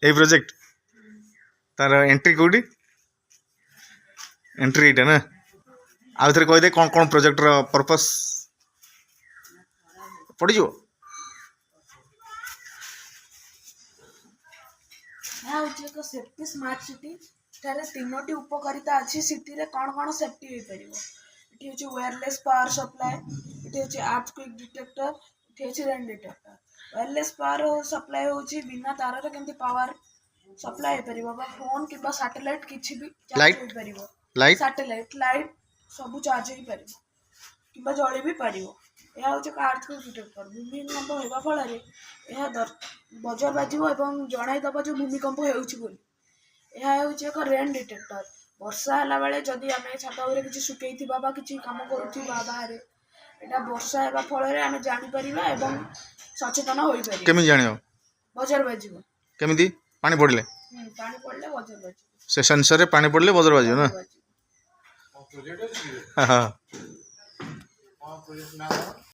ए project तार entry कोडी entry इटा ना आउ थे कह दे कौन कौन प्रोजेक्ट रो पर्पस पड़ जो एक सेफ्टी स्मार्ट सिटी ठारे तीनोटी उपकारिता अच्छी सिटी रे कौन कौन सेफ्टी हो परिबो इठी होची वायरलेस पावर सप्लाई इठी होची अर्थक्वेक डिटेक्टर इठी होची rain detector wireless power supply होची बिना तार रे केमती पावर सप्लाई हो परिबो बा फोन किबा सैटेलाइट किछि भी चार्ज हो परिबो लाइट सैटेलाइट लाइट सब चार्ज हो परिबो किबा जळी भी परिबो ଏହା ହେଉଛି ଏକ ଆର୍ଥକ୍ୱେକ୍ ଡିଟେକ୍ଟର ଭୂମିକମ୍ପ ହେବା ଫଳରେ ଏହା ବଜର ବାଜିବ ଏବଂ ଜଣାଇଦେବ ଯେ ଭୂମିକମ୍ପ ହେଉଛି ବୋଲି। ଏହା ହେଉଛି ଏକ ରେନ୍ ଡିଟେକ୍ଟର ବର୍ଷା ହେଲା ବେଳେ ଯଦି ଆମେ ଛାତ ଉପରେ କିଛି ଶୁଖେଇଥିବା ବା କିଛି କାମ କରୁଥିବା ବାହାରେ ଏଇଟା ବର୍ଷା ହେବା ଫଳରେ ଆମେ ଜାଣିପାରିବା ଏବଂ ସଚେତନ ହୋଇପାରିବା। କେମିତି ଜାଣିବ ବଜର ବାଜିବ କେମିତି ପାଣି ପଡ଼ିଲେ ବଜର ବାଜିବ ସେ ସେନ୍ସରରେ ପାଣି ପଡ଼ିଲେ ବଜର ବାଜିବ ନା।